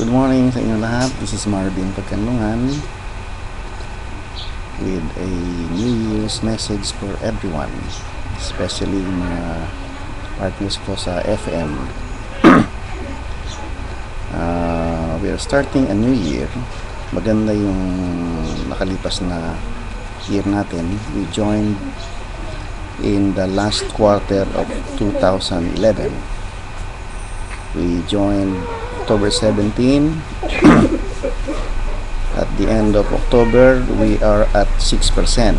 Good morning sa inyo lahat. This is Marvin Pagkanlungan with a New Year's message for everyone, especially mga partners ko sa FM. We are starting a new year. Maganda yung nakalipas na year natin. We joined in the last quarter of 2011. We joined October 17. At the end of October, we are at 6%.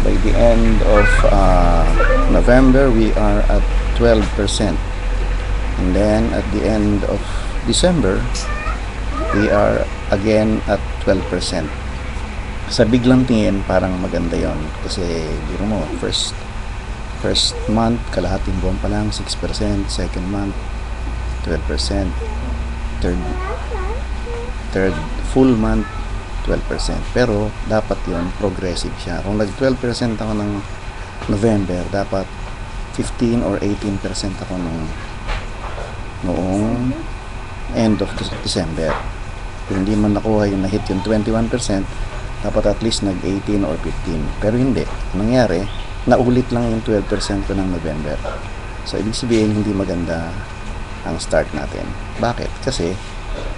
By the end of November, we are at 12%. And then at the end of December, we are again at 12%. Sa biglang tingin, parang maganda yon. Kasi, biro mo, first month, kalahating buwan pa lang, 6%. Second month, 12%. Third full month, 12%. Pero, dapat yon progressive siya. Kung nag-12% ako ng November, dapat 15 or 18% ako noong end of December. Kung hindi man nakuha yung na-hit yung 21%, dapat at least nag-18 or 15. Pero hindi. Nangyari, naulit lang yung 12% ko ng November. So, ibig sabihin, hindi maganda ang start natin. Bakit? Kasi,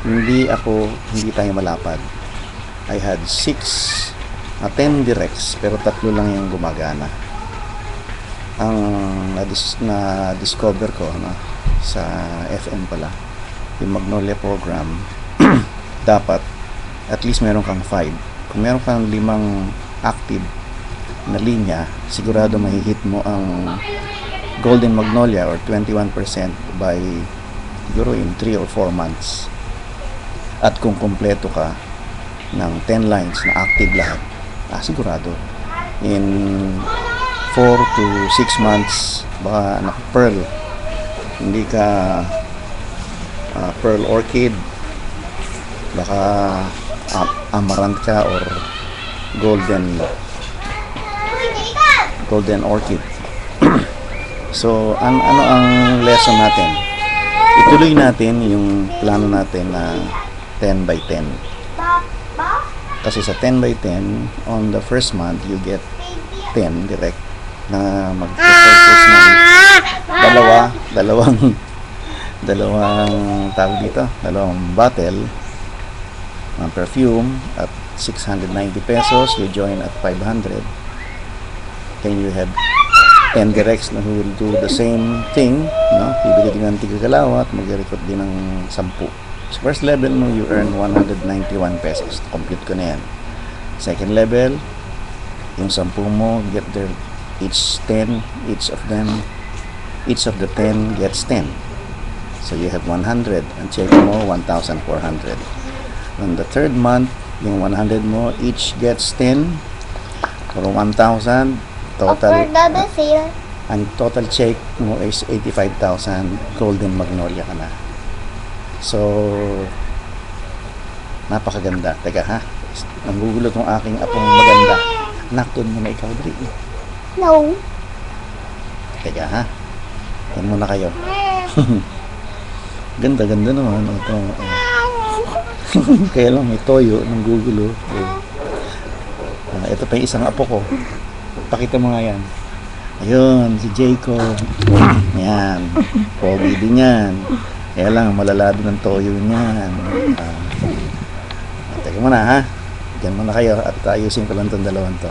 hindi tayo malapad. I had 10 directs, pero 3 lang yung gumagana. Ang na-discover ko sa FM pala, yung Magnolia program, dapat at least meron kang 5. Kung meron kang 5 active na linya, sigurado mahihit mo ang Golden Magnolia or 21% by siguro in 3 or 4 months. At kung kumpleto ka ng 10 lines na active lahat, sigurado in 4 to 6 months baka naka-pearl, hindi ka pearl orchid, baka amaranth ka or golden orchid. So ano ang lesson natin? Ituloy natin yung plano natin na 10 by 10. Kasi sa 10 by 10, on the first month you get 10 direct na mag-purchase ng dalawang tawag dito, dalawang bottle ng perfume at 690 pesos. You join at 500. Then you have 10 directs na who will do the same thing, no? Bibili din ng tigagalaw at mag-record din ng 10. So first level mo, you earn 191 pesos. Complete ko na yan. Second level, yung 10 mo, get their each 10, each of the 10 gets 10. So you have 100. Ang check mo, 1,400. On the third month, yung 100 mo, each gets 10 for 1,000. Total, ang total check mo is 85,000. Golden Magnolia ka na. So, napakaganda. Teka ha, nanggugulo tong aking apong maganda. Naktod mo na ikaw, Dri. No. Teka ha, yan muna kayo. Ganda naman. Ito. Kaya lang may toyo, nanggugulo. Ito pa yung isang apo ko. Pakita mo nga yan. Ayun, si Jacob. Yan. Pogi din yan. Kaya lang, malalado ng toyo niyan. Teka muna ha. Diyan muna kayo at ayusin ko lang itong dalawang to.